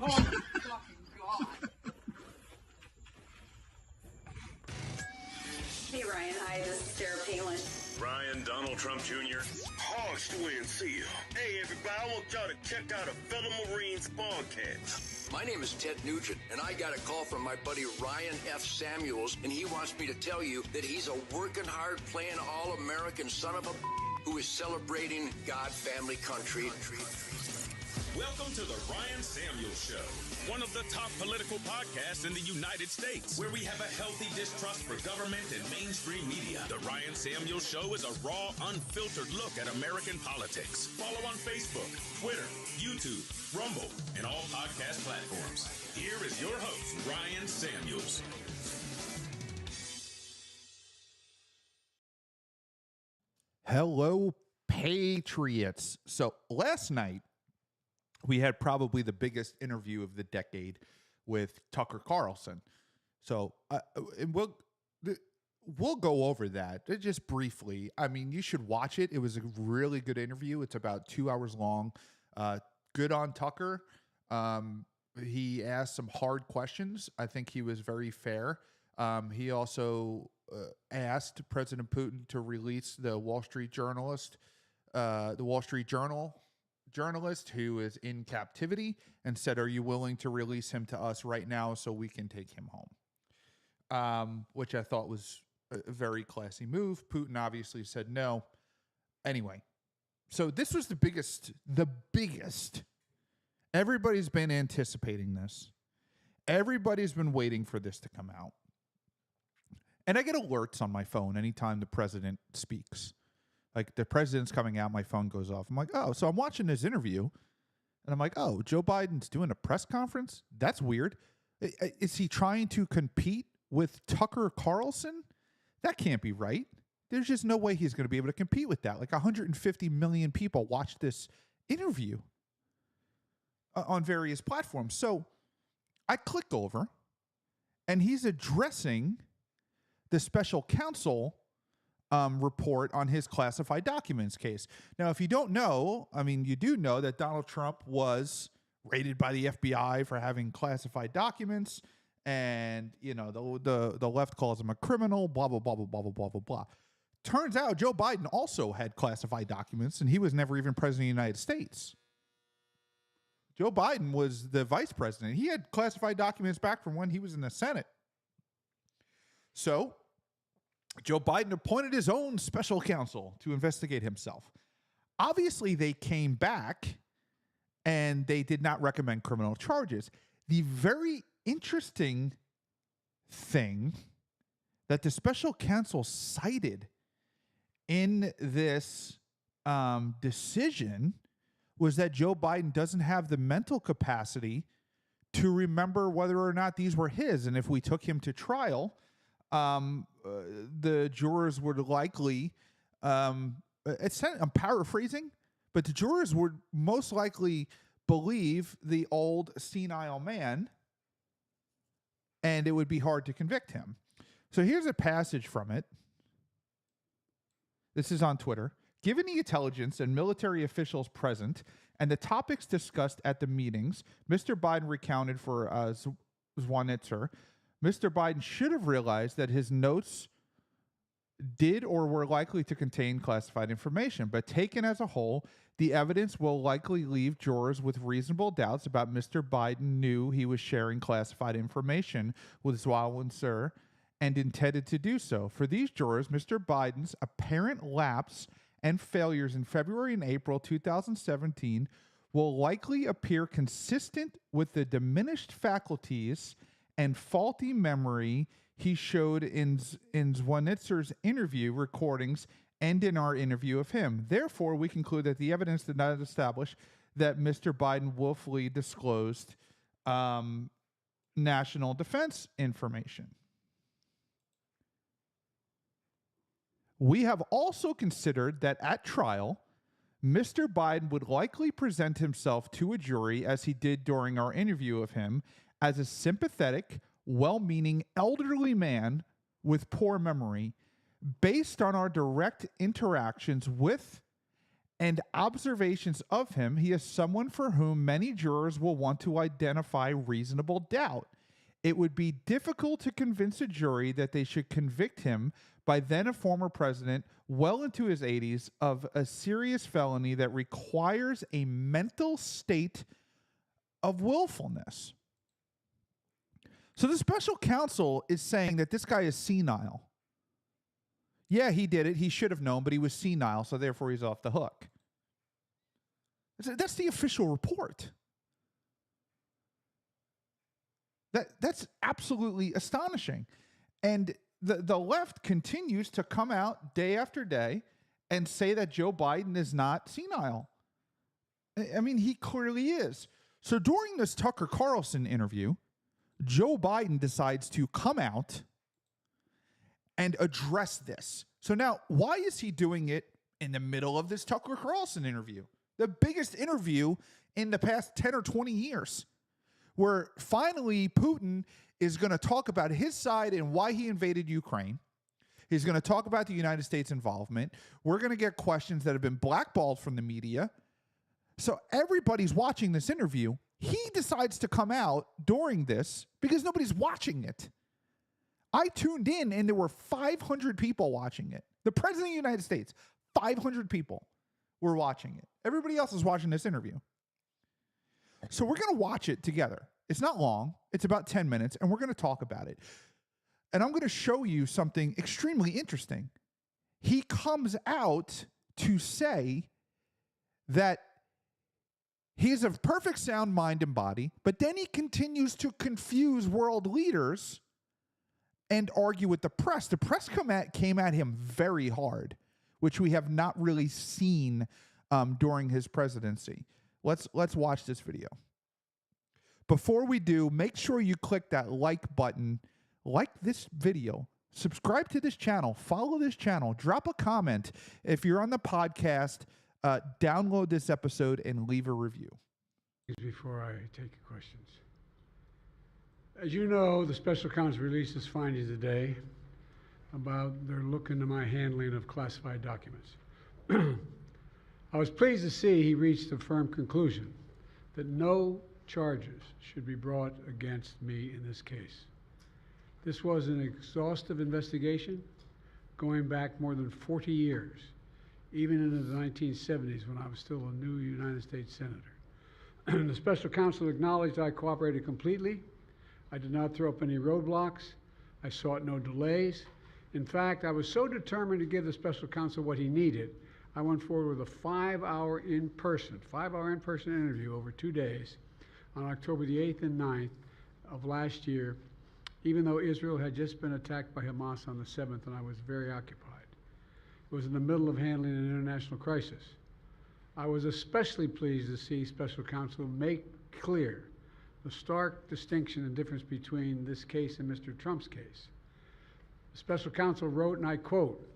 Oh, fucking God. Hey, Ryan. Hi, this is Sarah Palin. Ryan, Donald Trump Jr. Harsh to win, see you. Hey, everybody, I want y'all to check out a fellow Marines podcast. My name is Ted Nugent, and I got a call from my buddy Ryan F. Samuels, and he wants me to tell you that he's a working hard, playing all-American son of a who is celebrating God, family, country. Welcome to the Ryan Samuels Show, one of the top political podcasts in the United States, where we have a healthy distrust for government and mainstream media. The Ryan Samuels Show is a raw, unfiltered look at American politics. Follow on Facebook, Twitter, YouTube, Rumble, and all podcast platforms. Here is your host, Ryan Samuels. Hello, Patriots. So last night, we had probably the biggest interview of the decade with Tucker Carlson. So and we'll go over that just briefly. I mean, you should watch it. It was a really good interview. It's about 2 hours long. Good on Tucker. He asked some hard questions. I think he was very fair. He also asked President Putin to release the Wall Street Journal journalist who is in captivity, and said, are you willing to release him to us right now so we can take him home? Which I thought was a very classy move. Putin obviously said no. Anyway, so this was the biggest. Everybody's been anticipating this. Everybody's been waiting for this to come out. And I get alerts on my phone anytime the president speaks. Like, the president's coming out, my phone goes off. I'm like, oh, so I'm watching this interview. And I'm like, oh, Joe Biden's doing a press conference? That's weird. Is he trying to compete with Tucker Carlson? That can't be right. There's just no way he's going to be able to compete with that. Like, 150 million people watched this interview on various platforms. So I click over, and he's addressing the special counsel report on his classified documents case. Now, if you don't know, I mean, you do know that Donald Trump was raided by the FBI for having classified documents, and, you know, the left calls him a criminal, blah, blah, blah, blah, blah, blah, blah, blah. Turns out Joe Biden also had classified documents, and he was never even president of the United States. Joe Biden was the vice president. He had classified documents back from when he was in the Senate. So Joe Biden appointed his own special counsel to investigate himself. Obviously, they came back and they did not recommend criminal charges. The very interesting thing that the special counsel cited in this decision was that Joe Biden doesn't have the mental capacity to remember whether or not these were his. And if we took him to trial, the jurors would likely, I'm paraphrasing, but the jurors would most likely believe the old senile man, and it would be hard to convict him. So here's a passage from it. This is on Twitter. Given the intelligence and military officials present and the topics discussed at the meetings, Mr. Biden recounted for Zwanitzer, Mr. Biden should have realized that his notes did or were likely to contain classified information, but taken as a whole, the evidence will likely leave jurors with reasonable doubts about Mr. Biden knew he was sharing classified information with Zwanitzer and intended to do so. For these jurors, Mr. Biden's apparent lapse and failures in February and April 2017 will likely appear consistent with the diminished faculties and faulty memory he showed in Zwanitzer's interview recordings and in our interview of him. Therefore, we conclude that the evidence did not establish that Mr. Biden willfully disclosed national defense information. We have also considered that at trial, Mr. Biden would likely present himself to a jury, as he did during our interview of him, as a sympathetic, well-meaning elderly man with poor memory, based on our direct interactions with and observations of him, he is someone for whom many jurors will want to identify reasonable doubt. It would be difficult to convince a jury that they should convict him, by then a former president, well into his 80s, of a serious felony that requires a mental state of willfulness. So the special counsel is saying that this guy is senile. Yeah, he did it. He should have known, but he was senile, so therefore he's off the hook. That's the official report. That's absolutely astonishing. And the left continues to come out day after day and say that Joe Biden is not senile. I mean, he clearly is. So during this Tucker Carlson interview, Joe Biden decides to come out and address this. So now, why is he doing it in the middle of this Tucker Carlson interview? The biggest interview in the past 10 or 20 years, where finally Putin is going to talk about his side and why he invaded Ukraine. He's going to talk about the United States involvement. We're going to get questions that have been blackballed from the media. So everybody's watching this interview. He decides to come out during this because nobody's watching it. I tuned in and there were 500 people watching it. The President of the United States, 500 people were watching it. Everybody else is watching this interview. So we're going to watch it together. It's not long. It's about 10 minutes, and we're going to talk about it. And I'm going to show you something extremely interesting. He comes out to say that he is of perfect sound mind and body, but then he continues to confuse world leaders and argue with the press. The press came at him very hard, which we have not really seen during his presidency. Let's watch this video. Before we do, make sure you click that like button, like this video, subscribe to this channel, follow this channel, drop a comment. If you're on the podcast, download this episode and leave a review. Before I take your questions. As you know, the special counsel released his findings today about their look into my handling of classified documents. I was pleased to see he reached a firm conclusion that no charges should be brought against me in this case. This was an exhaustive investigation going back more than 40 years, even into the 1970s when I was still a new United States Senator. The special counsel acknowledged I cooperated completely. I did not throw up any roadblocks. I sought no delays. In fact, I was so determined to give the special counsel what he needed, I went forward with a 5-hour in-person interview over 2 days on October the 8th and 9th of last year, even though Israel had just been attacked by Hamas on the 7th and I was very occupied. It was in the middle of handling an international crisis. I was especially pleased to see special counsel make clear the stark distinction and difference between this case and Mr. Trump's case. The special counsel wrote, and I quote,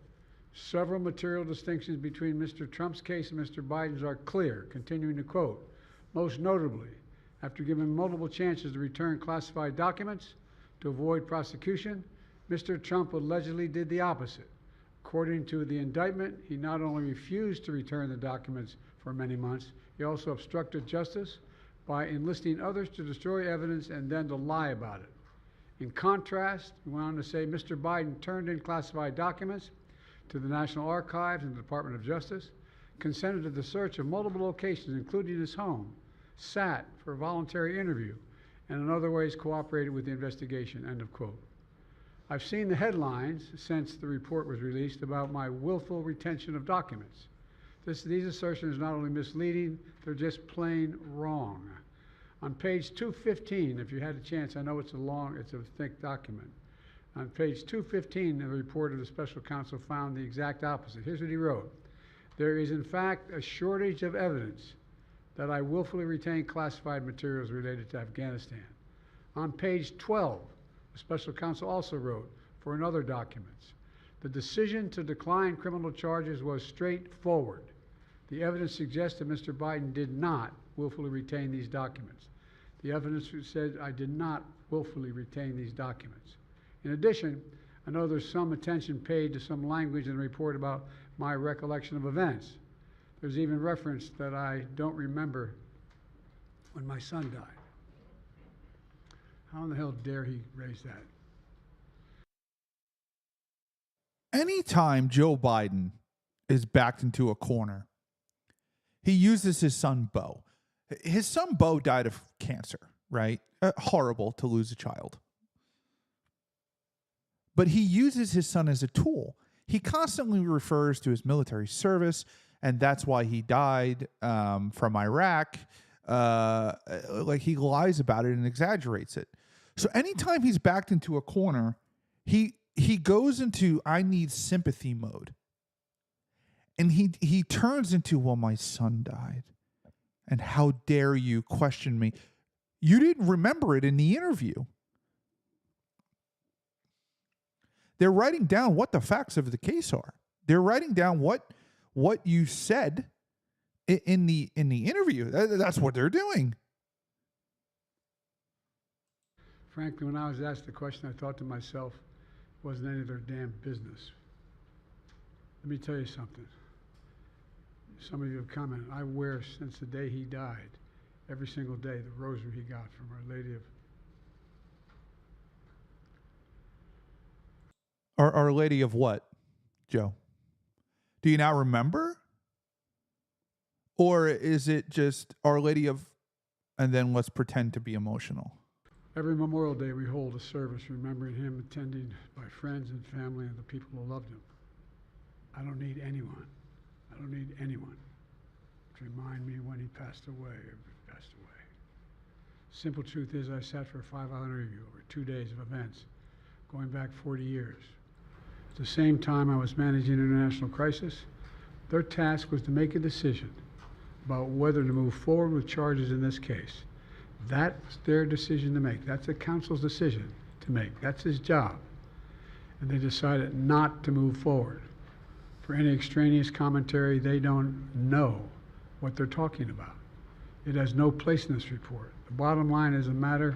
"Several material distinctions between Mr. Trump's case and Mr. Biden's are clear," continuing to quote, "Most notably, after given multiple chances to return classified documents to avoid prosecution, Mr. Trump allegedly did the opposite. According to the indictment, he not only refused to return the documents for many months, he also obstructed justice by enlisting others to destroy evidence and then to lie about it. In contrast," he went on to say, "Mr. Biden turned in classified documents to the National Archives and the Department of Justice, consented to the search of multiple locations, including his home, sat for a voluntary interview, and in other ways cooperated with the investigation," end of quote. I've seen the headlines since the report was released about my willful retention of documents. These assertions are not only misleading, they're just plain wrong. On page 215, if you had a chance, I know it's a thick document. On page 215 of the report of the special counsel found the exact opposite. Here's what he wrote. "There is in fact a shortage of evidence that I willfully retained classified materials related to Afghanistan." On page 12, the special counsel also wrote, for another documents, "The decision to decline criminal charges was straightforward. The evidence suggests that Mr. Biden did not willfully retain these documents. The evidence said I did not willfully retain these documents. In addition, I know there's some attention paid to some language in the report about my recollection of events. There's even reference that I don't remember when my son died. How in the hell dare he raise that? Anytime Joe Biden is backed into a corner, he uses his son Beau. His son Beau died of cancer, right? Horrible to lose a child. But he uses his son as a tool. He constantly refers to his military service, and that's why he died from Iraq. Like he lies about it and exaggerates it. So anytime he's backed into a corner, he goes into I need sympathy mode. And he turns into, well, my son died. And how dare you question me? You didn't remember it in the interview. They're writing down what the facts of the case are. They're writing down what you said in the interview. That's what they're doing. Frankly, when I was asked the question, I thought to myself, it wasn't any of their damn business. Let me tell you something. Some of you have commented, I wear since the day he died, every single day, the rosary he got from Our Lady of... Our Lady of what, Joe? Do you not remember? Or is it just Our Lady of, and then let's pretend to be emotional? Every Memorial Day we hold a service remembering him, attended by friends and family and the people who loved him. I don't need anyone. I don't need anyone to remind me when he passed away or passed away. Simple truth is I sat for a 5-hour interview over 2 days of events going back 40 years. At the same time I was managing international crisis, their task was to make a decision about whether to move forward with charges in this case. That's their decision to make. That's the counsel's decision to make. That's his job. And they decided not to move forward. For any extraneous commentary, they don't know what they're talking about. It has no place in this report. The bottom line is the matter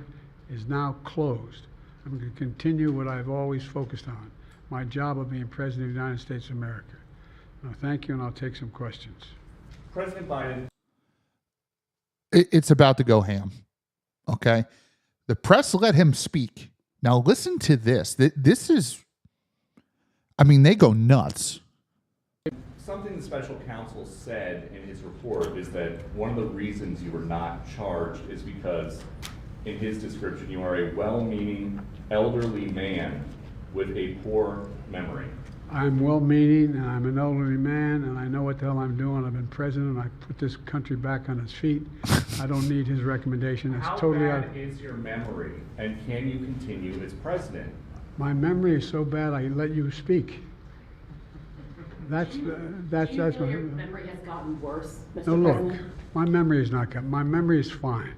is now closed. I'm going to continue what I've always focused on, my job of being President of the United States of America. Now, thank you, and I'll take some questions. President Biden. It's about to go ham, okay? The press let him speak. Now, listen to this. This is, I mean, they go nuts. Something the special counsel said in his report is that one of the reasons you were not charged is because, in his description, you are a well-meaning elderly man with a poor memory. I'm well-meaning, and I'm an elderly man, and I know what the hell I'm doing. I've been president, and I put this country back on its feet. I don't need his recommendation. It's How totally bad is your memory, and can you continue as president? My memory is so bad, I let you speak. That's Do you my feel your memory has gotten worse, Mr. No, look, President? my memory is not good. My memory is fine.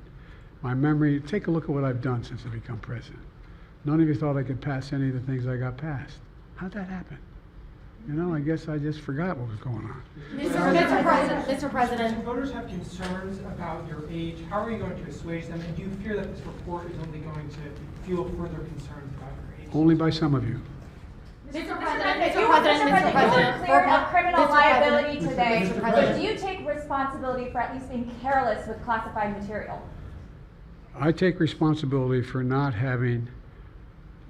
My memory, take a look at what I've done since I become president. None of you thought I could pass any of the things I got passed. How'd that happen? You know, I guess I just forgot what was going on. Mr. President. Voters have concerns about your age. How are you going to assuage them? And do you fear that this report is only going to fuel further concerns about your age? Only by some of you. Mr. President, you were cleared of criminal liability today, but do you take responsibility for at least being careless with classified material? I take responsibility for not having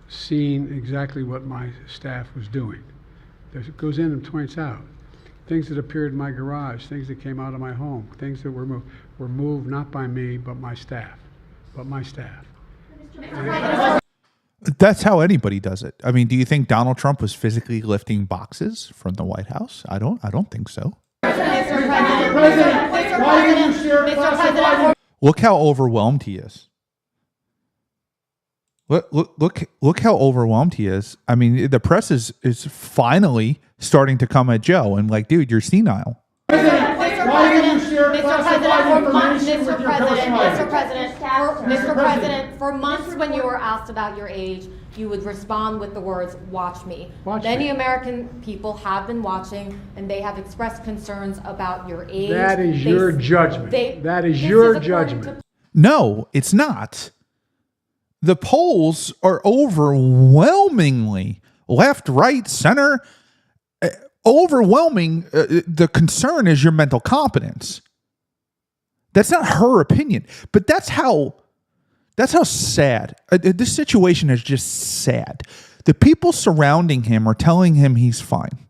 seen exactly what my staff was doing. It goes in and points out things that appeared in my garage, things that came out of my home, things that were moved not by me, but my staff. That's how anybody does it. I mean, do you think Donald Trump was physically lifting boxes from the White House? I don't think so. Mr. President, Look how overwhelmed he is. Look how overwhelmed he is. I mean, the press is finally starting to come at Joe and like, dude, you're senile. Mr. President, for months when you were asked about your age, you would respond with the words, watch me. Many American people have been watching, and they have expressed concerns about your age. That is your judgment. That is your judgment. No, it's not. The polls are overwhelmingly left, right, center. overwhelming, the concern is your mental competence. That's not her opinion, but that's how sad. This situation is just sad. The people surrounding him are telling him he's fine.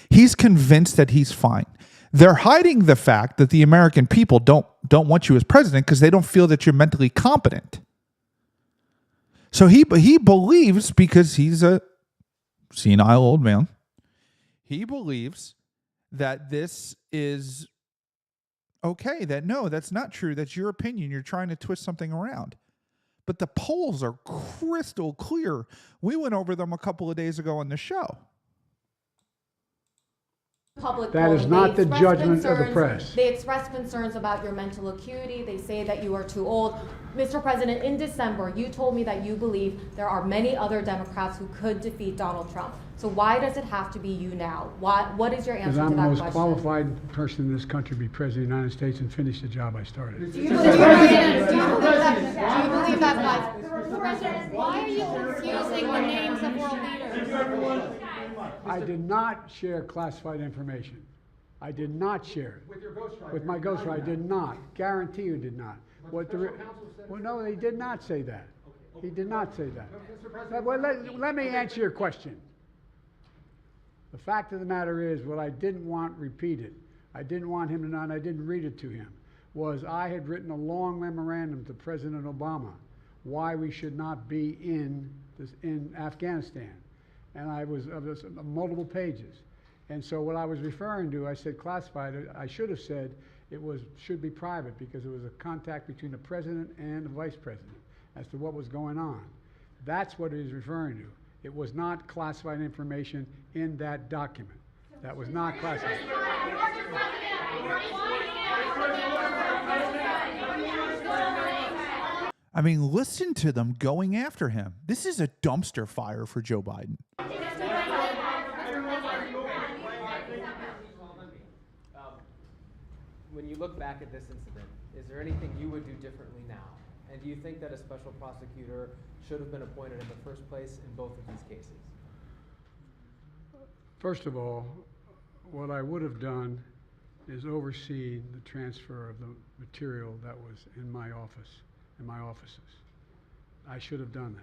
He's convinced that he's fine. They're hiding the fact that the American people don't want you as president because they don't feel that you're mentally competent. So he believes, because he's a senile old man, he believes that this is okay, that no, that's not true. That's your opinion. You're trying to twist something around. But the polls are crystal clear. We went over them a couple of days ago on the show. That is not the judgment of the press. They express concerns about your mental acuity. They say that you are too old. Mr. President, in December, you told me that you believe there are many other Democrats who could defeat Donald Trump. So why does it have to be you now? What is your answer to that question? Because I'm the most qualified person in this country to be president of the United States and finish the job I started. Do you believe that, Mr. President, why are you confusing the names of world leaders? I did not share classified information. I did not share it. With your ghostwriter? With my ghostwriter, I did not. Guarantee you did not. What the well, no, he did not say that. He did not say that. Well, let me answer your question. The fact of the matter is, what I didn't want repeated, I didn't want him to know, and I didn't read it to him, was I had written a long memorandum to President Obama why we should not be in Afghanistan. And I was multiple pages. And so what I was referring to, I said classified. I should have said should be private, because it was a contact between the president and the vice president as to what was going on. That's what he was referring to. It was not classified information in that document. That was not classified. I mean, listen to them going after him. This is a dumpster fire for Joe Biden. When you look back at this incident, is there anything you would do differently now? And do you think that a special prosecutor should have been appointed in the first place in both of these cases? First of all, what I would have done is oversee the transfer of the material that was in my office, in my offices. I should have done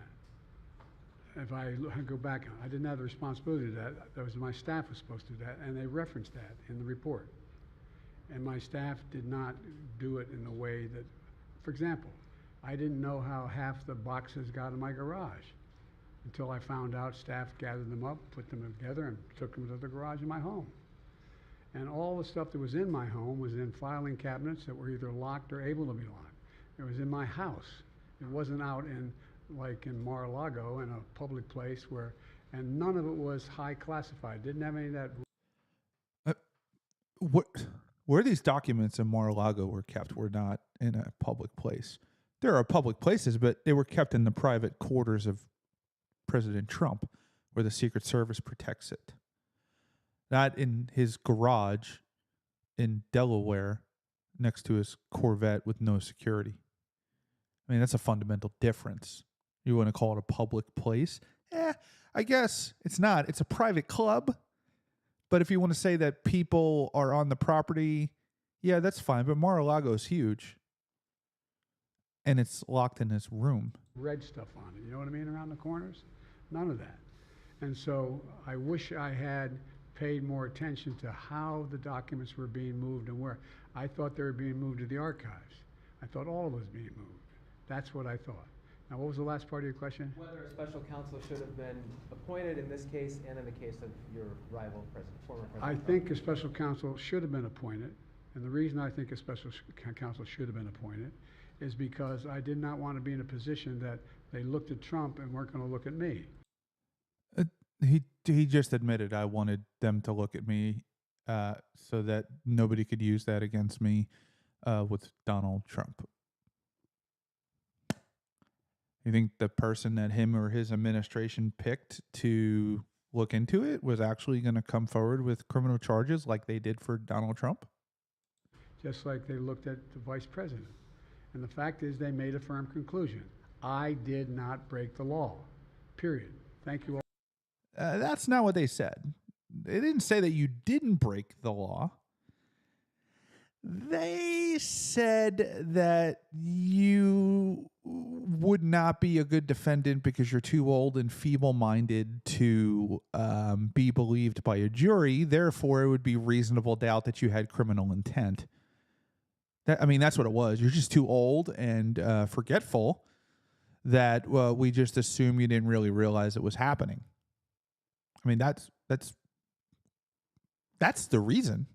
that. If I go back, I didn't have the responsibility to that. That was my staff was supposed to do that, and they referenced that in the report. And my staff did not do it in the way that, for example, I didn't know how half the boxes got in my garage until I found out staff gathered them up, put them together, and took them to the garage in my home. And all the stuff that was in my home was in filing cabinets that were either locked or able to be locked. It was in my house. It wasn't out in, like in Mar-a-Lago, in a public place where, and none of it was high classified. Didn't have any of that. Where these documents in Mar-a-Lago were kept were not in a public place. There are public places, but they were kept in the private quarters of President Trump, where the Secret Service protects it. Not in his garage in Delaware next to his Corvette with no security. I mean, that's a fundamental difference. You want to call it a public place? I guess it's not. It's a private club. But if you want to say that people are on the property, yeah, that's fine. But Mar-a-Lago is huge. And it's locked in his room. Red stuff on it, you know what I mean, around the corners? None of that. And so I wish I had paid more attention to how the documents were being moved and where. I thought they were being moved to the archives. I thought all of it was being moved. That's what I thought. Now, what was the last part of your question? Whether a special counsel should have been appointed in this case and in the case of your rival, former president. I think a special counsel should have been appointed. And the reason I think a special counsel should have been appointed is because I did not want to be in a position that they looked at Trump and weren't going to look at me. He just admitted I wanted them to look at me so that nobody could use that against me with Donald Trump. You think the person that him or his administration picked to look into it was actually going to come forward with criminal charges like they did for Donald Trump? Just like they looked at the vice president. And the fact is they made a firm conclusion. I did not break the law. Period. Thank you all. That's not what they said. They didn't say that you didn't break the law. They said that you would not be a good defendant because you're too old and feeble-minded to be believed by a jury. Therefore, it would be reasonable doubt that you had criminal intent. That's what it was. You're just too old and forgetful that we just assume you didn't really realize it was happening. That's the reason.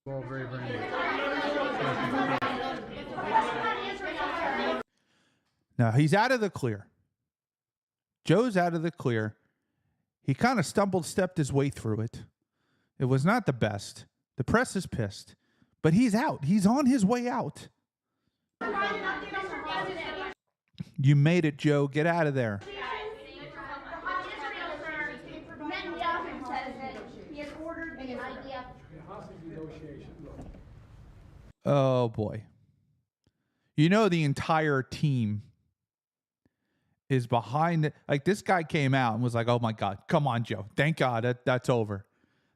Well, very, very much. Now, he's out of the clear. Joe's out of the clear. He kind of stepped his way through it. It was not the best. The press is pissed. But he's out. He's on his way out. You made it, Joe. Get out of there. Oh, boy. You know the entire team is behind it. Like, this guy came out and was like, oh, my God. Come on, Joe. Thank God that's over.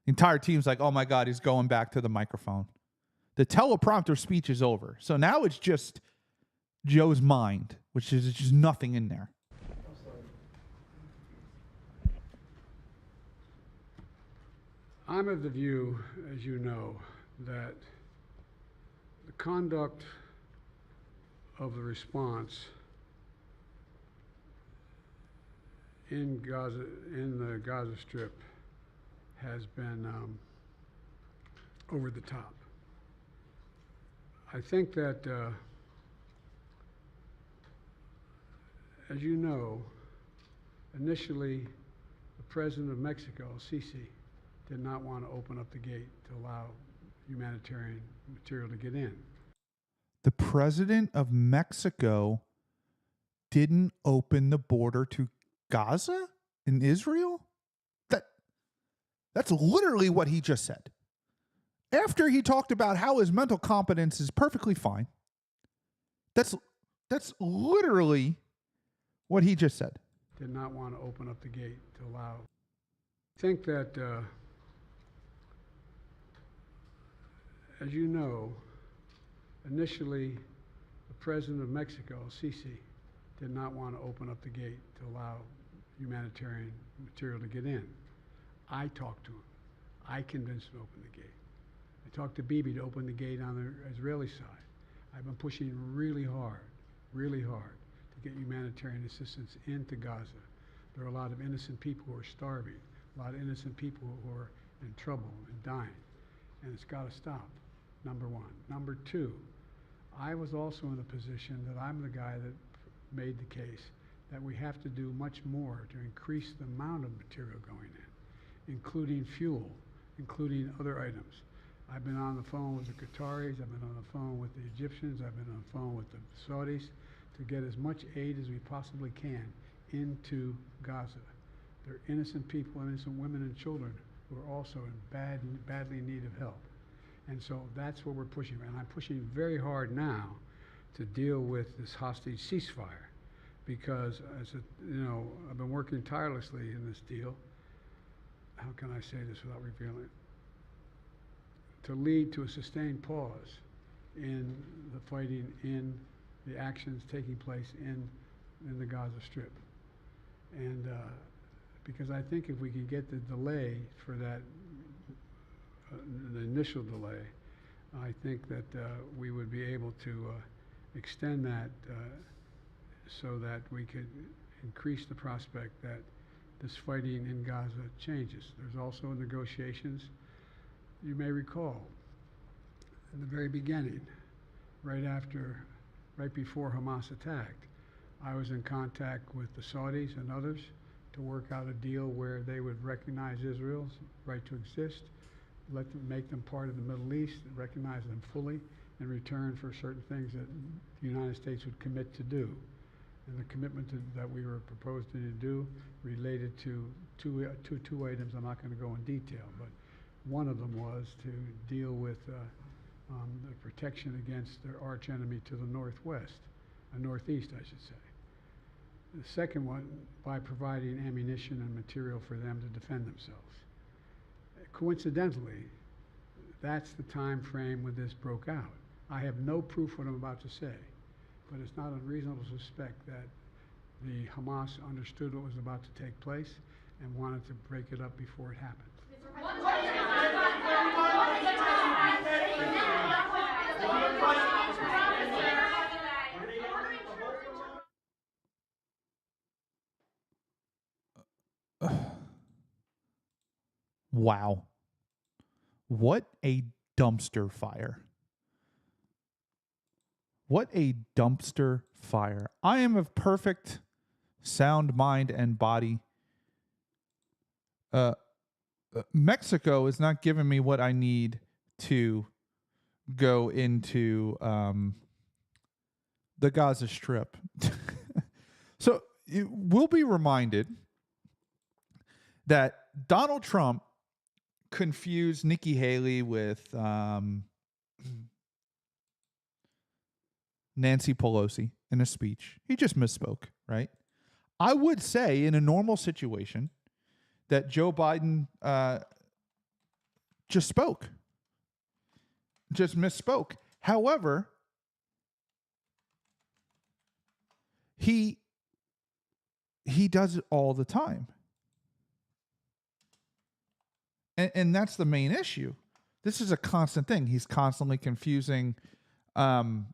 The entire team's like, oh, my God, he's going back to the microphone. The teleprompter speech is over. So now it's just Joe's mind, which is just nothing in there. I'm of the view, as you know, that the conduct of the response in Gaza, in the Gaza Strip, has been over the top. I think that, as you know, initially the president of Mexico, Sisi, did not want to open up the gate to allow humanitarian material to get in. The president of Mexico didn't open the border to Gaza in Israel? That's literally what he just said. After he talked about how his mental competence is perfectly fine. That's literally what he just said. Did not want to open up the gate to allow. I think that, as you know, initially the president of Mexico, Sisi, did not want to open up the gate to allow humanitarian material to get in. I talked to him. I convinced him to open the gate. I talked to Bibi to open the gate on the Israeli side. I've been pushing really hard to get humanitarian assistance into Gaza. There are a lot of innocent people who are starving, a lot of innocent people who are in trouble and dying, and it's got to stop, number one. Number two, I was also in a position that I'm the guy that made the case that we have to do much more to increase the amount of material going in, including fuel, including other items. I've been on the phone with the Qataris, I've been on the phone with the Egyptians, I've been on the phone with the Saudis to get as much aid as we possibly can into Gaza. There are innocent people, innocent women and children who are also in badly in need of help. And so that's what we're pushing. And I'm pushing very hard now to deal with this hostage ceasefire because, I've been working tirelessly in this deal. How can I say this without revealing it? To lead to a sustained pause in the fighting, in the actions taking place in the Gaza Strip. And because I think if we could get the delay for that, the initial delay, I think that we would be able to extend that so that we could increase the prospect that this fighting in Gaza changes. There's also negotiations. You may recall, in the very beginning, right before Hamas attacked, I was in contact with the Saudis and others to work out a deal where they would recognize Israel's right to exist, make them part of the Middle East, recognize them fully in return for certain things that the United States would commit to do. And the commitment that we were proposing to do related to two items. I'm not going to go in detail, but one of them was to deal with the protection against their arch enemy to the northwest, northeast, I should say. The second one, by providing ammunition and material for them to defend themselves. Coincidentally, that's the time frame when this broke out. I have no proof what I'm about to say, but it's not unreasonable to suspect that the Hamas understood what was about to take place and wanted to break it up before it happened. Wow. What a dumpster fire. What a dumpster fire. I am of perfect sound mind and body. Mexico is not giving me what I need to go into the Gaza Strip. So we'll be reminded that Donald Trump confused Nikki Haley with Nancy Pelosi in a speech. He just misspoke, right? I would say in a normal situation that Joe Biden just misspoke. However, he does it all the time. And that's the main issue. This is a constant thing. He's constantly confusing world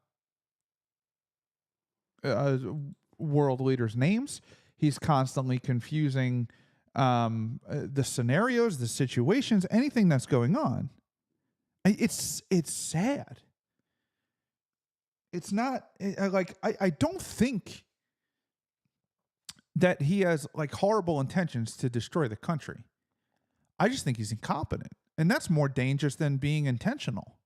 leaders' names. He's constantly confusing the scenarios, the situations, anything that's going on. It's sad. It's not I don't think that he has like horrible intentions to destroy the country. I just think he's incompetent. And that's more dangerous than being intentional.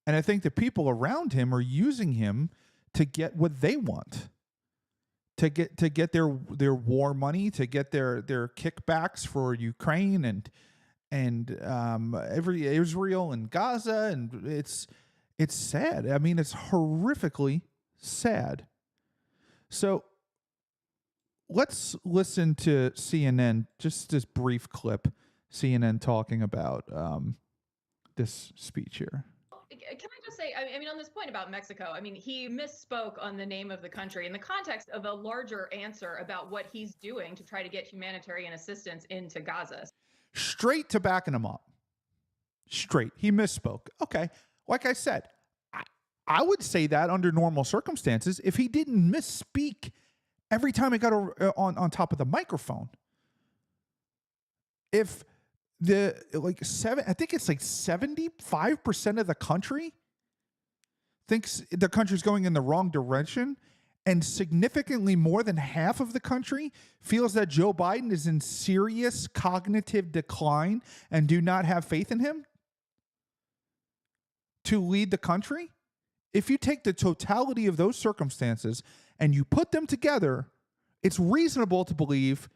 And I think the people around him are using him to get what they want. To get their war money, to get their kickbacks for Ukraine and every Israel and Gaza, and it's sad. I mean, it's horrifically sad. So let's listen to CNN, just this brief clip, CNN talking about this speech here. Can I just say, I mean, on this point about Mexico, I mean, he misspoke on the name of the country in the context of a larger answer about what he's doing to try to get humanitarian assistance into Gaza. Straight to backing him up. Straight. He misspoke. Okay. Like I said, I would say that under normal circumstances if he didn't misspeak every time he got on top of the microphone. If I think it's like 75% of the country thinks the country's going in the wrong direction, and significantly more than half of the country feels that Joe Biden is in serious cognitive decline and do not have faith in him to lead the country. If you take the totality of those circumstances and you put them together, it's reasonable to believe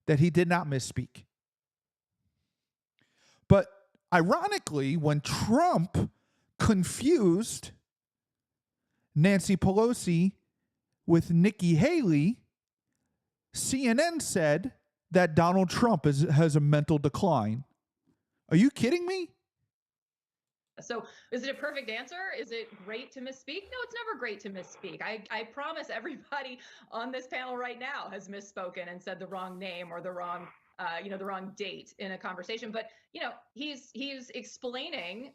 that he did not misspeak. But ironically, when Trump confused Nancy Pelosi with Nikki Haley, CNN said that Donald Trump has a mental decline. Are you kidding me? So is it a perfect answer? Is it great to misspeak? No, it's never great to misspeak. I promise everybody on this panel right now has misspoken and said the wrong name or the wrong the wrong date in a conversation. But, he's explaining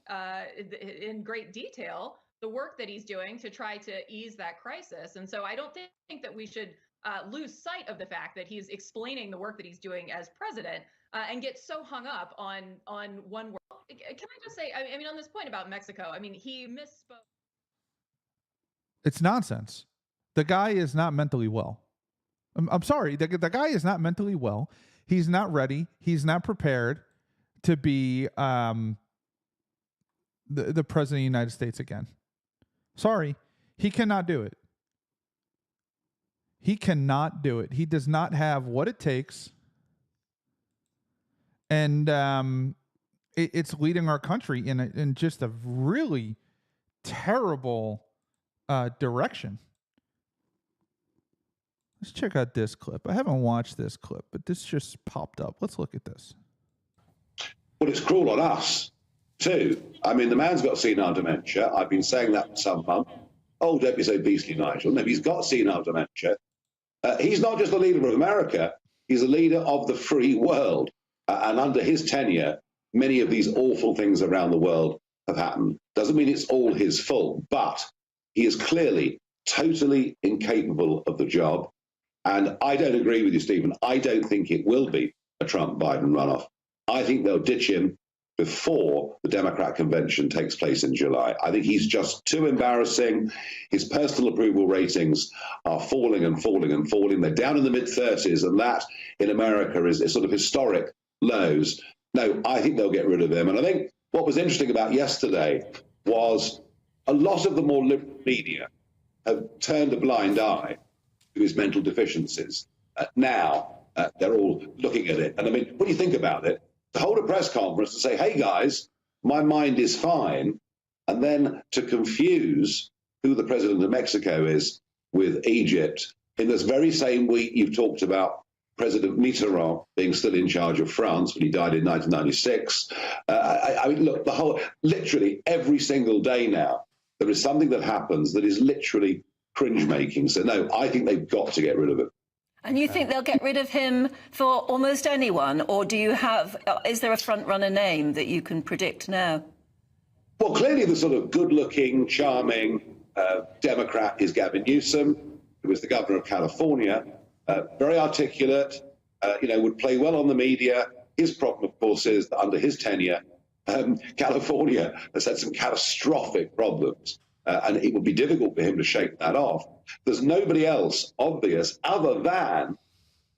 in great detail the work that he's doing to try to ease that crisis. And so I don't think that we should lose sight of the fact that he's explaining the work that he's doing as president and get so hung up on one word. Can I just say, I mean, on this point about Mexico, I mean, he misspoke. It's nonsense. The guy is not mentally well. I'm sorry. The guy is not mentally well. He's not ready. He's not prepared to be the president of the United States again. Sorry. He cannot do it. He cannot do it. He does not have what it takes. And it's leading our country in just a really terrible direction. Let's check out this clip. I haven't watched this clip, but this just popped up. Let's look at this. Well, it's cruel on us, too. I mean, the man's got senile dementia. I've been saying that for some months. Oh, don't be so beastly, Nigel. No, he's got senile dementia. He's not just the leader of America. He's the leader of the free world. And under his tenure, many of these awful things around the world have happened. Doesn't mean it's all his fault, but he is clearly totally incapable of the job. And I don't agree with you, Stephen. I don't think it will be a Trump-Biden runoff. I think they'll ditch him before the Democrat convention takes place in July. I think he's just too embarrassing. His personal approval ratings are falling and falling and falling. They're down in the mid-30s, and that in America is sort of historic lows. No, I think they'll get rid of him. And I think what was interesting about yesterday was a lot of the more liberal media have turned a blind eye to his mental deficiencies. Now they're all looking at it. And I mean, when you think about it, to hold a press conference and say, hey, guys, my mind is fine, and then to confuse who the president of Mexico is with Egypt in this very same week you've talked about President Mitterrand being still in charge of France when he died in 1996. I mean, look, literally every single day now, there is something that happens that is literally cringe-making. So, no, I think they've got to get rid of it. And you think they'll get rid of him for almost anyone? Or do you have, is there a front-runner name that you can predict now? Well, clearly the sort of good-looking, charming Democrat is Gavin Newsom, who was the governor of California, very articulate, would play well on the media. His problem, of course, is that under his tenure, California has had some catastrophic problems. And it would be difficult for him to shake that off. There's nobody else obvious other than,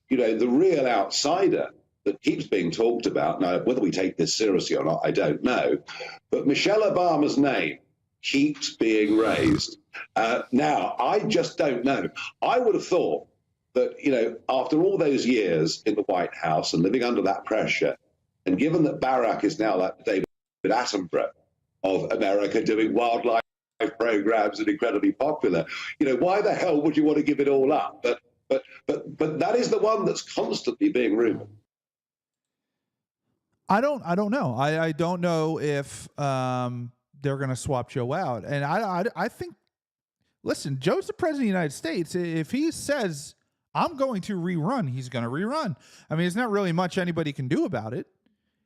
the real outsider that keeps being talked about. Now, whether we take this seriously or not, I don't know. But Michelle Obama's name keeps being raised. Now, I just don't know. I would have thought that, after all those years in the White House and living under that pressure, and given that Barack is now like David Attenborough of America doing wildlife programs and incredibly popular, why the hell would you want to give it all up? But that is the one that's constantly being rumored. I don't know. I don't know if they're going to swap Joe out. And I think, listen, Joe's the president of the United States. If he says, I'm going to rerun, he's going to rerun. I mean, there's not really much anybody can do about it.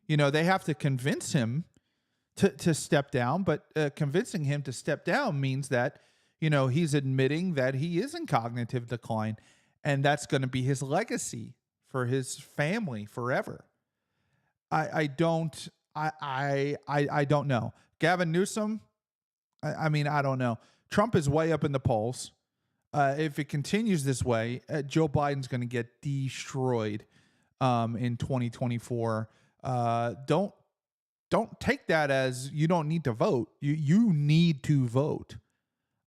They have to convince him to step down, but convincing him to step down means that, he's admitting that he is in cognitive decline, and that's going to be his legacy for his family forever. I don't know. Gavin Newsom, I mean, I don't know. Trump is way up in the polls. If it continues this way, Joe Biden's going to get destroyed in 2024. Don't take that as you don't need to vote. You need to vote.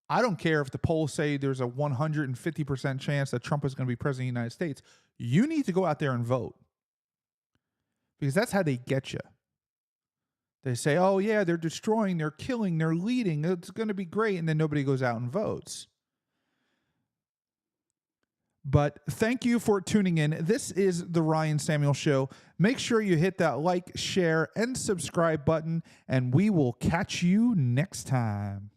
I don't care if the polls say there's a 150% chance that Trump is going to be president of the United States. You need to go out there and vote. Because that's how they get you. They say, oh, yeah, they're destroying, they're killing, they're leading. It's going to be great. And then nobody goes out and votes. But thank you for tuning in. This is the Ryan Samuel Show. Make sure you hit that like, share, and subscribe button, and we will catch you next time.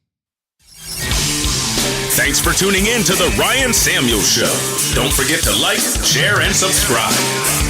Thanks for tuning in to the Ryan Samuel Show. Don't forget to like, share, and subscribe.